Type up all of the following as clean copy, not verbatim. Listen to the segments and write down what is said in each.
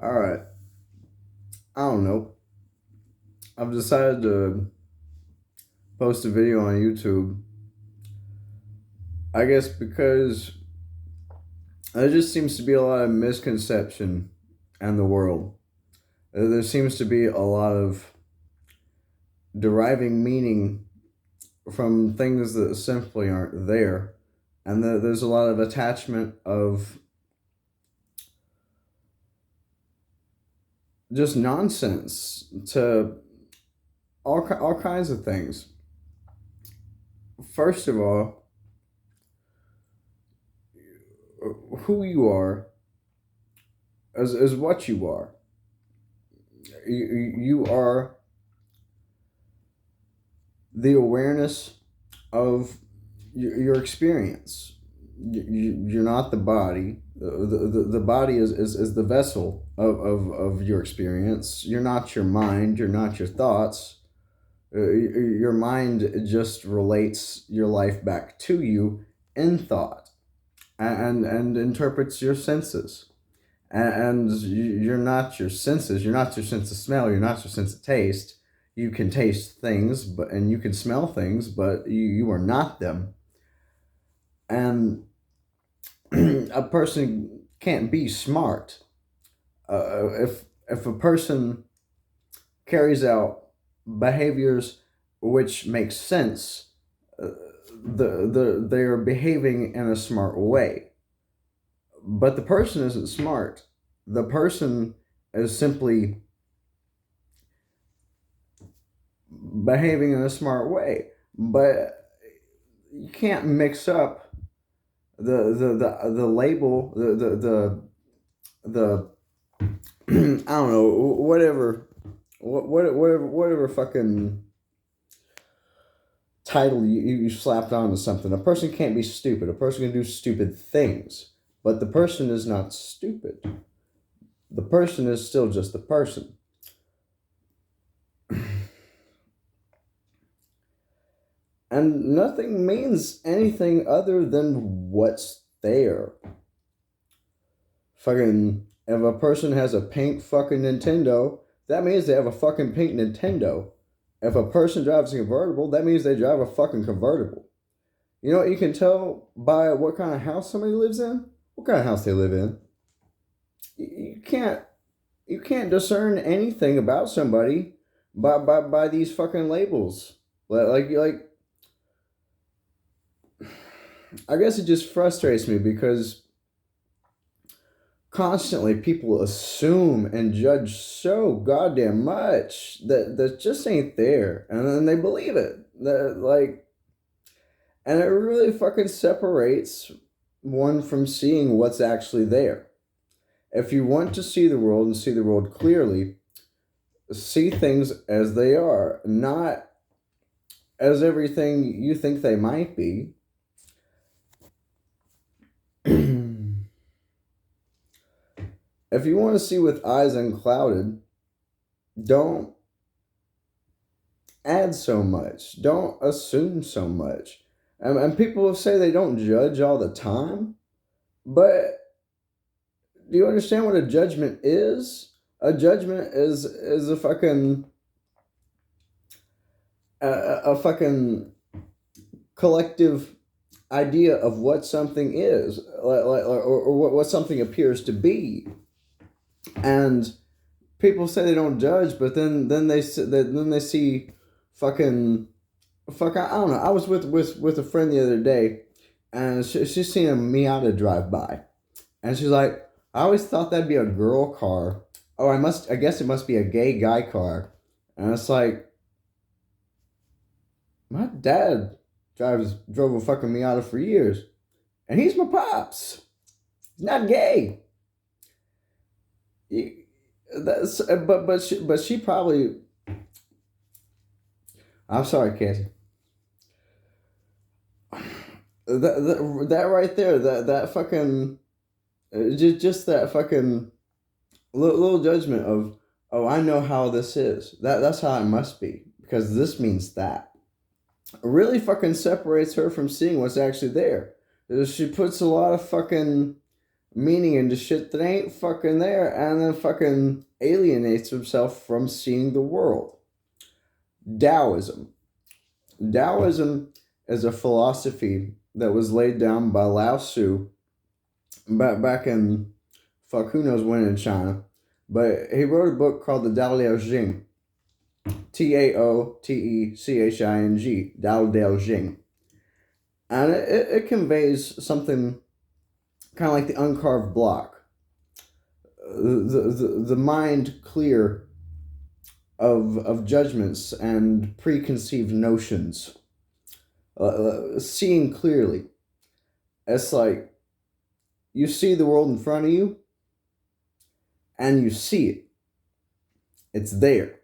All right. I don't know. I've decided to post a video on YouTube. I guess because there just seems to be a lot of misconception in the world. There seems to be a lot of deriving meaning from things that simply aren't there. And there's a lot of attachment of just nonsense to all kinds of things. First of all, who you are is what you are. You are the awareness of your experience. You're not the body. The body is the vessel of your experience. You're not your mind. You're not your thoughts. Your mind just relates your life back to you in thought and interprets your senses. And you're not your senses. You're not your sense of smell. You're not your sense of taste. You can taste things, and you can smell things, but you are not them. And a person can't be smart. If a person carries out behaviors which make sense, uh, they are behaving in a smart way. But the person isn't smart. The person is simply behaving in a smart way. But you can't mix up the label the I don't know, whatever fucking title you slapped onto something. A person can't be stupid. A person can do stupid things, but the person is not stupid. The person is still just a person. And nothing means anything other than what's there. Fucking, if a person has a pink fucking Nintendo, that means they have a fucking pink Nintendo. If a person drives a convertible, that means they drive a fucking convertible. You know what you can tell by what kind of house somebody lives in? What kind of house they live in. You can't you can't discern anything about somebody by these fucking labels. Like I guess it just frustrates me because constantly people assume and judge so goddamn much that just ain't there, and then they believe it. And it really fucking separates one from seeing what's actually there. If you want to see the world and see the world clearly, see things as they are, not as everything you think they might be. If you want to see with eyes unclouded, don't add so much. Don't assume so much. And people will say they don't judge all the time, but do you understand what a judgment is? A judgment is a fucking collective idea of what something is, or what something appears to be. And people say they don't judge, but then they see fucking I don't know. I was with a friend the other day, and she's seen a Miata drive by, and she's like, "I always thought that'd be a girl car. Oh, I guess it must be a gay guy car." And it's like, my dad drove a fucking Miata for years, and he's my pops. He's not gay. He, that's but she probably. I'm sorry, Cassie. That right there, that fucking just that fucking little judgment of, oh, I know how this is. That's how it must be because this means that. It really fucking separates her from seeing what's actually there. She puts a lot of fucking meaning into shit that ain't fucking there, and then fucking alienates himself from seeing the world. Taoism. Taoism is a philosophy that was laid down by Lao Tzu back in fuck who knows when in China, but he wrote a book called the Tao Liao Jing, Taoteching, Tao Liao Jing, and it conveys something kind of like the uncarved block, the mind clear of judgments and preconceived notions, seeing clearly. It's like you see the world in front of you, and you see it. It's there.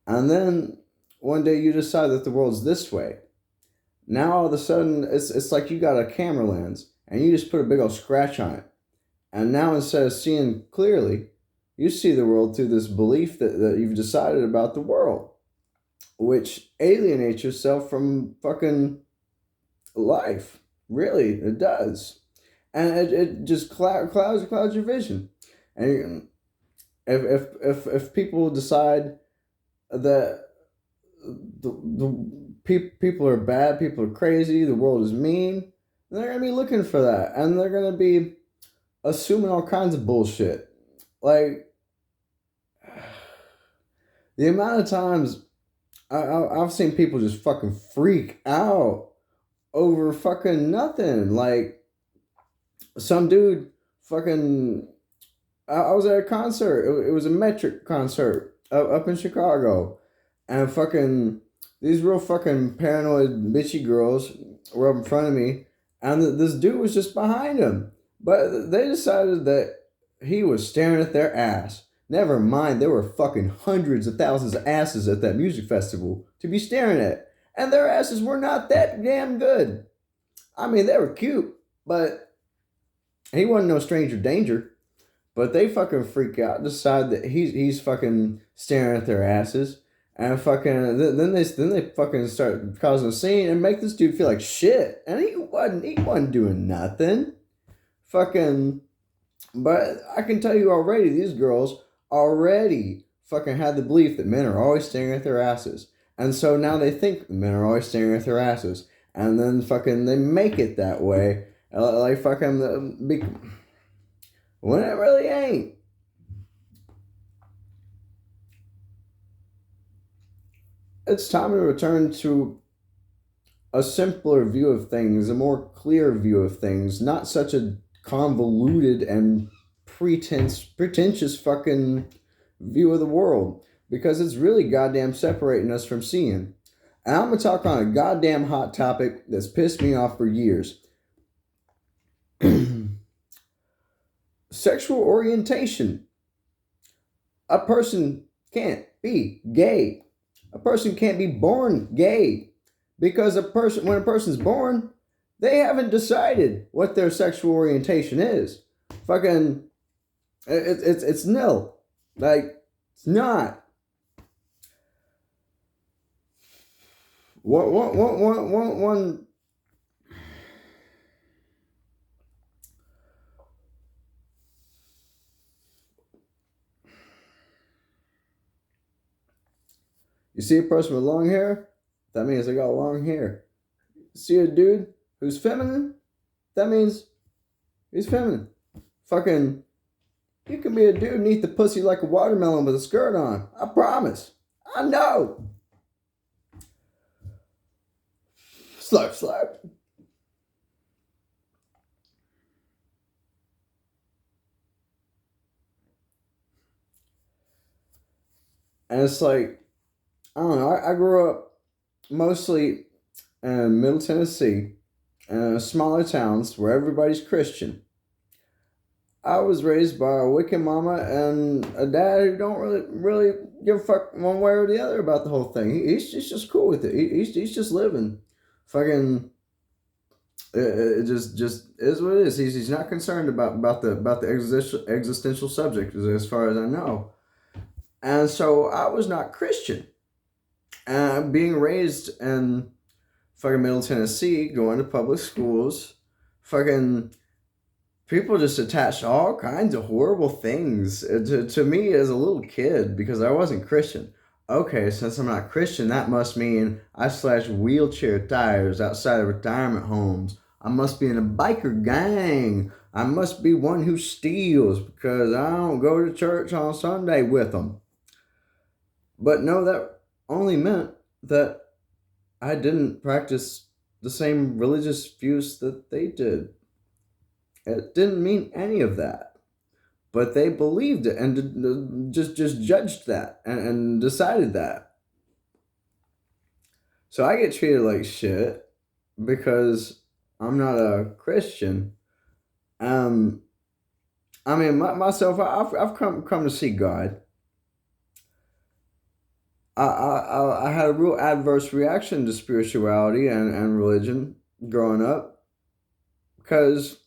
And then one day you decide that the world's this way. Now all of a sudden it's like you got a camera lens and you just put a big old scratch on it. And now instead of seeing clearly, you see the world through this belief that you've decided about the world, which alienates yourself from fucking life. Really, it does. And it just clouds your vision. And if people decide that people are bad, people are crazy, the world is mean, they're gonna be looking for that, and they're gonna be assuming all kinds of bullshit. Like the amount of times I've seen people just fucking freak out over fucking nothing. Like some dude fucking. I was at a concert. It was a Metric concert up in Chicago, and fucking these real fucking paranoid bitchy girls were up in front of me, and this dude was just behind him. But they decided that he was staring at their ass. Never mind, there were fucking hundreds of thousands of asses at that music festival to be staring at, and their asses were not that damn good. I mean, they were cute, but he wasn't no stranger danger. But they fucking freak out, decide that he's fucking staring at their asses, and fucking then they fucking start causing a scene and make this dude feel like shit, and he wasn't doing nothing, fucking. But I can tell you already, these girls already fucking had the belief that men are always staring at their asses, and so now they think men are always staring at their asses, and then fucking they make it that way, like fucking. When it really ain't. It's time to return to a simpler view of things, a more clear view of things, not such a convoluted and pretentious fucking view of the world, because it's really goddamn separating us from seeing. And I'm gonna talk on a goddamn hot topic that's pissed me off for years. Sexual orientation. A person can't be gay. A person can't be born gay because when a person's born, they haven't decided what their sexual orientation is. Fucking, it's nil. Like, it's not. One. You see a person with long hair, that means they got long hair. You see a dude who's feminine, that means he's feminine. Fucking, you can be a dude and eat the pussy like a watermelon with a skirt on. I promise. I know. Slap. And it's like, I don't know. I grew up mostly in Middle Tennessee, smaller towns where everybody's Christian. I was raised by a wicked mama and a dad who don't really give a fuck one way or the other about the whole thing. He's just cool with it. He's just living. Fucking, it just is what it is. He's not concerned about the existential subject as far as I know. And so I was not Christian. Being raised in fucking Middle Tennessee, going to public schools, fucking people just attached all kinds of horrible things to me as a little kid because I wasn't Christian. Okay, since I'm not Christian, that must mean I slash wheelchair tires outside of retirement homes. I must be in a biker gang. I must be one who steals because I don't go to church on Sunday with them. But no, that only meant that I didn't practice the same religious views that they did. It didn't mean any of that. But they believed it and just judged that and decided that. So I get treated like shit because I'm not a Christian. Um, I mean, myself, I've come to see God. I had a real adverse reaction to spirituality and religion growing up because,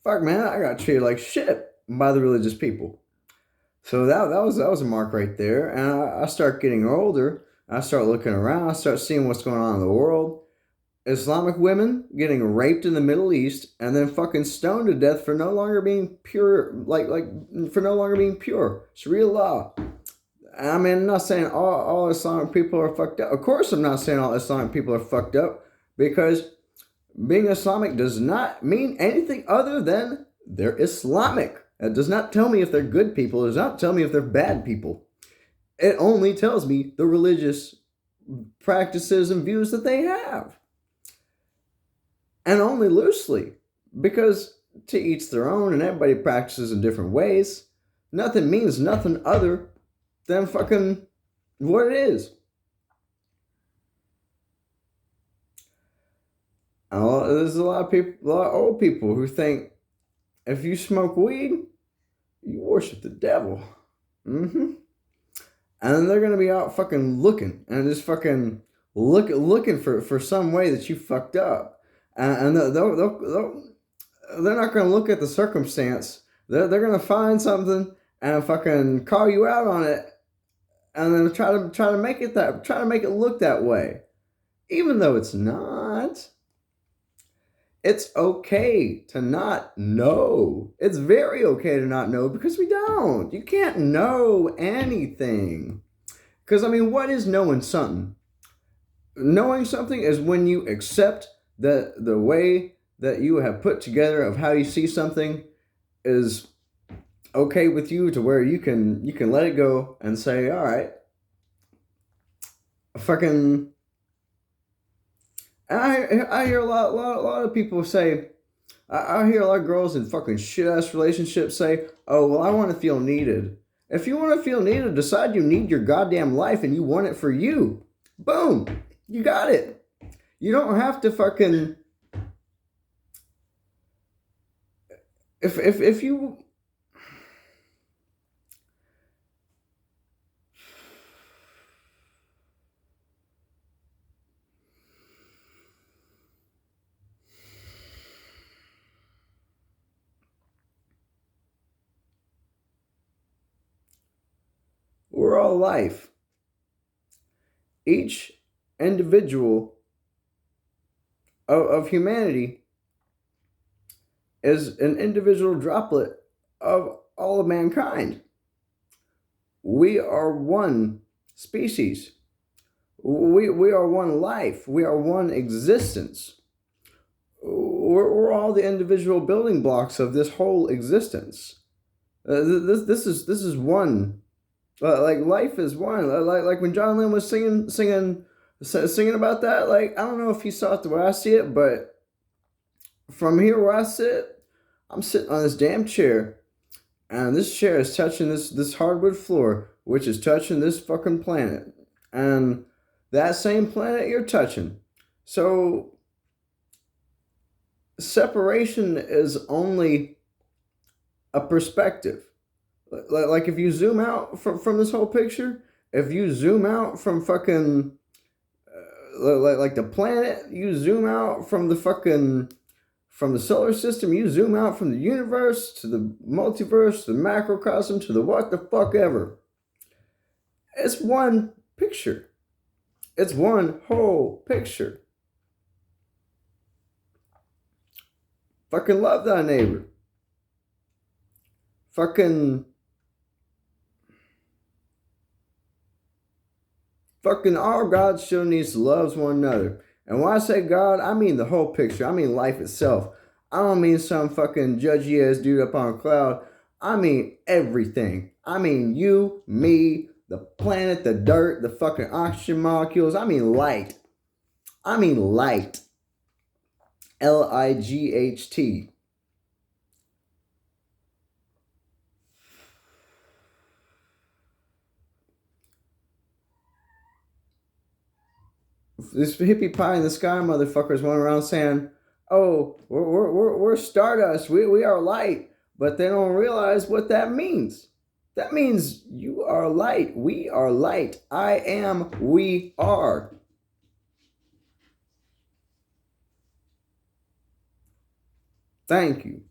fuck, man, I got treated like shit by the religious people. So that was a mark right there. And I start getting older. I start looking around. I start seeing what's going on in the world. Islamic women getting raped in the Middle East and then fucking stoned to death for no longer being pure, like for no longer being pure. Sharia law. I mean, I'm not saying all Islamic people are fucked up. Of course, I'm not saying all Islamic people are fucked up because being Islamic does not mean anything other than they're Islamic. It does not tell me if they're good people. It does not tell me if they're bad people. It only tells me the religious practices and views that they have. And only loosely. Because to each their own and everybody practices in different ways. Nothing means nothing other than fucking what it is. There's a lot of people, a lot of old people who think if you smoke weed, you worship the devil. Mm-hmm. And then they're gonna be out fucking looking and just fucking looking for some way that you fucked up. And they're not gonna look at the circumstance. They're gonna find something and fucking call you out on it, and then try to make it look that way, even though it's not. It's okay to not know. It's very okay to not know because we don't. You can't know anything. Because, I mean, what is knowing something? Knowing something is when you accept that the way that you have put together of how you see something is okay with you to where you can let it go and say, all right, fucking. I hear a lot of people say, I hear a lot of girls in fucking shit ass relationships say, oh, well, I want to feel needed. If you want to feel needed, decide you need your goddamn life and you want it for you. Boom. You got it. You don't have to fucking. If you. We're all life. Each individual of humanity is an individual droplet of all of mankind. We are one species. We are one life. We are one existence. We're all the individual building blocks of this whole existence. This is one. Like life is one. Like when John Lennon was singing about that. Like I don't know if he saw it the way I see it, but from here where I sit, I'm sitting on this damn chair, and this chair is touching this hardwood floor, which is touching this fucking planet, and that same planet you're touching. So separation is only a perspective. Like if you zoom out from this whole picture, if you zoom out from fucking like the planet, you zoom out from the fucking from the solar system, you zoom out from the universe to the multiverse, to the macrocosm, to the what the fuck ever. It's one picture. It's one whole picture. Fucking love thy neighbor. Fucking all God's children needs to love one another. And when I say God, I mean the whole picture. I mean life itself. I don't mean some fucking judgy ass dude up on a cloud. I mean everything. I mean you, me, the planet, the dirt, the fucking oxygen molecules. I mean light. I mean light. Light. This hippie pie in the sky motherfuckers went around saying, "Oh, we're stardust. We are light," but they don't realize what that means. That means you are light. We are light. I am. We are. Thank you.